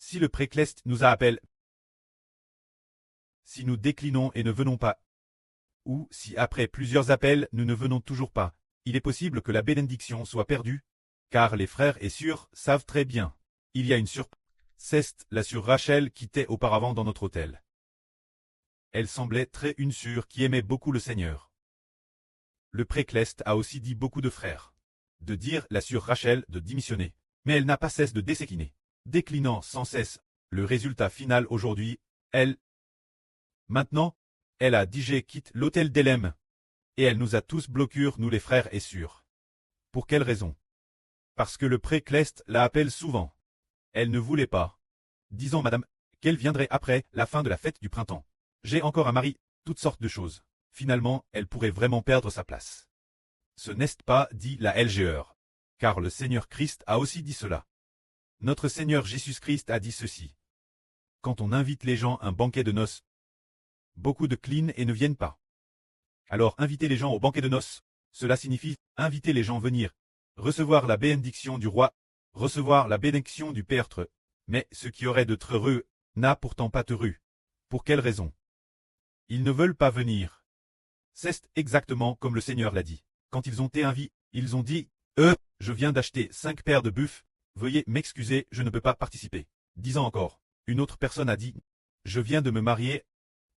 Si le précleste nous appelle, si nous déclinons et ne venons pas, ou si après plusieurs appels nous ne venons toujours pas, il est possible que la bénédiction soit perdue, car les frères et sœurs savent très bien. Il y a une surprise. C'est la sœur Rachel qui était auparavant dans notre hôtel. Elle semblait très une sœur qui aimait beaucoup le Seigneur. Le précleste a aussi dit beaucoup de frères. De dire la sœur Rachel de démissionner, mais elle n'a pas cesse de décliner. Déclinant sans cesse, le résultat final aujourd'hui, maintenant, elle a dit quitte l'hôtel d'Elem. Et elle nous a tous bloqués, nous les frères et sœurs. Pour quelle raison? Parce que le précleste la appelle souvent. Elle ne voulait pas. Disons madame, qu'elle viendrait après la fin de la fête du printemps. J'ai encore un mari, toutes sortes de choses. Finalement, elle pourrait vraiment perdre sa place. Ce n'est pas, dit la LGR. Car le Seigneur Christ a aussi dit cela. Notre Seigneur Jésus-Christ a dit ceci. Quand on invite les gens à un banquet de noces, beaucoup de clinent et ne viennent pas. Alors inviter les gens au banquet de noces, cela signifie inviter les gens à venir, recevoir la bénédiction du roi, recevoir la bénédiction du Père. Mais ce qui aurait de très heureux n'a pourtant pas heureux. Pour quelle raison? Ils ne veulent pas venir. C'est exactement comme le Seigneur l'a dit. Quand ils ont été invités, ils ont dit, je viens d'acheter 5 paires de buffles, veuillez m'excuser, je ne peux pas participer. Disant encore, une autre personne a dit, je viens de me marier,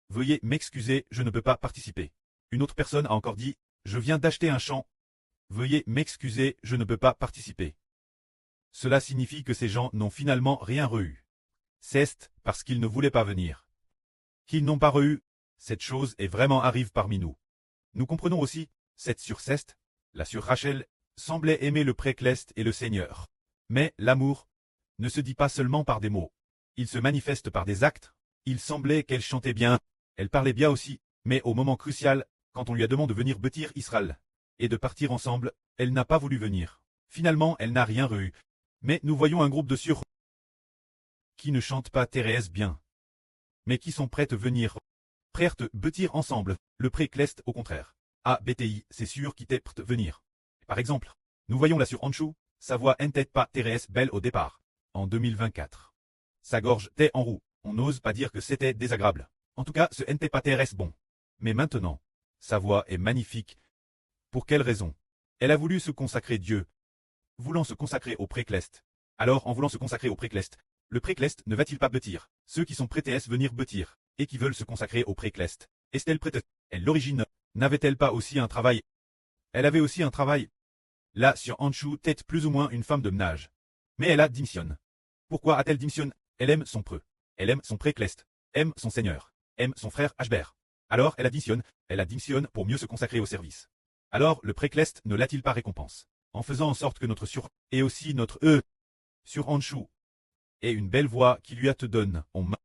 veuillez m'excuser, je ne peux pas participer. Une autre personne a encore dit, je viens d'acheter un champ, veuillez m'excuser, je ne peux pas participer. Cela signifie que ces gens n'ont finalement rien reçu. C'est parce qu'ils ne voulaient pas venir. Qu'ils n'ont pas reçu, cette chose est vraiment arrive parmi nous. Nous comprenons aussi, cette sœur Ceste, la sœur Rachel, semblait aimer le précleste et le Seigneur. Mais l'amour ne se dit pas seulement par des mots. Il se manifeste par des actes. Il semblait qu'elle chantait bien, elle parlait bien aussi, mais au moment crucial, quand on lui a demandé de venir bâtir Israël et de partir ensemble, elle n'a pas voulu venir. Finalement, elle n'a rien reçu. Mais nous voyons un groupe de sœurs qui ne chantent pas Thérèse bien, mais qui sont prêtes à venir, prêtes à bâtir ensemble. Le précleste au contraire. À BTI, c'est sûr qui t'est prête à venir. Par exemple, nous voyons la sœur Anchou, sa voix n'était pas Thérèse belle au départ, en 2024. Sa gorge était en roue, on n'ose pas dire que c'était désagréable. En tout cas, ce n'était pas Thérèse bon. Mais maintenant, sa voix est magnifique. Pour quelle raison? Elle a voulu se consacrer Dieu, voulant se consacrer au précleste. Alors, en voulant se consacrer au précleste, le précleste ne va-t-il pas bâtir? Ceux qui sont prêtés à venir bâtir, et qui veulent se consacrer au précleste. Est-elle prête? Elle l'origine, n'avait-elle pas aussi un travail? Elle avait aussi un travail. Là, sur Anchou, tête plus ou moins une femme de ménage. Mais elle a démissionné. Pourquoi a-t-elle démissionné? Elle aime son preux. Elle aime son précleste. Aime son Seigneur. Aime son frère Hbert. Alors, elle additionne pour mieux se consacrer au service. Alors, le précleste ne l'a-t-il pas récompense? En faisant en sorte que notre sur et aussi notre sur Anchou ait une belle voix qui lui a te donne en main.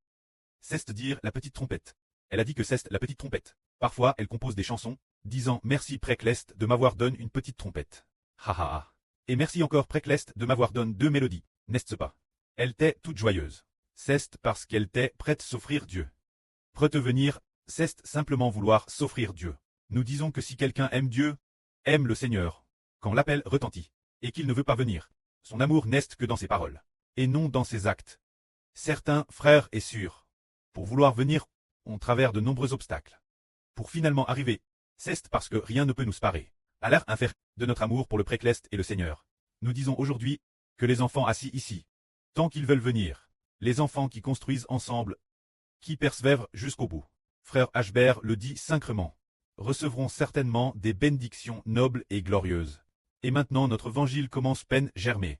C'est dire la petite trompette. Elle a dit que c'est la petite trompette. Parfois, elle compose des chansons, disant merci précleste de m'avoir donné une petite trompette. Ha ha ha. Et merci encore précleste de m'avoir donné 2 mélodies, n'est-ce pas? Elle était toute joyeuse. C'est parce qu'elle était prête à s'offrir Dieu. Prête à venir, c'est simplement vouloir s'offrir Dieu. Nous disons que si quelqu'un aime Dieu, aime le Seigneur, quand l'appel retentit, et qu'il ne veut pas venir, son amour n'est que dans ses paroles, et non dans ses actes. Certains frères et sœurs, pour vouloir venir, on traverse de nombreux obstacles. Pour finalement arriver, c'est parce que rien ne peut nous séparer, à l'air inférieur, de notre amour pour le précleste et le Seigneur. Nous disons aujourd'hui, que les enfants assis ici, tant qu'ils veulent venir, les enfants qui construisent ensemble, qui persévèrent jusqu'au bout, frère Hbert le dit sacrement, recevront certainement des bénédictions nobles et glorieuses. Et maintenant notre évangile commence peine germer.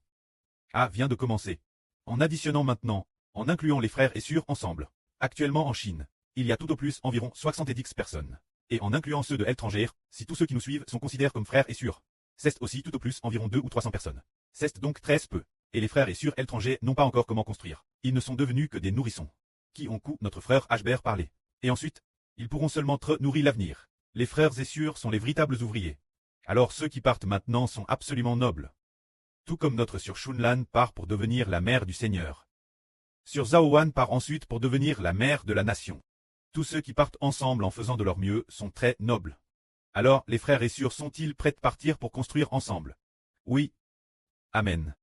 Vient de commencer. En additionnant maintenant, en incluant les frères et sœurs ensemble. Actuellement en Chine, il y a tout au plus environ 70 personnes. Et en incluant ceux de l'étranger, si tous ceux qui nous suivent sont considérés comme frères et sœurs, c'est aussi tout au plus environ 200 ou 300 personnes. C'est donc très peu. Et les frères et sœurs étrangers n'ont pas encore comment construire. Ils ne sont devenus que des nourrissons. Qui ont coup notre frère Hbert parlé. Et ensuite, ils pourront seulement nourrir l'avenir. Les frères et sœurs sont les véritables ouvriers. Alors ceux qui partent maintenant sont absolument nobles. Tout comme notre sœur Shunlan part pour devenir la mère du Seigneur. Sœur Zhaowan part ensuite pour devenir la mère de la nation. Tous ceux qui partent ensemble en faisant de leur mieux sont très nobles. Alors les frères et sœurs sont-ils prêts à partir pour construire ensemble? Oui. Amen.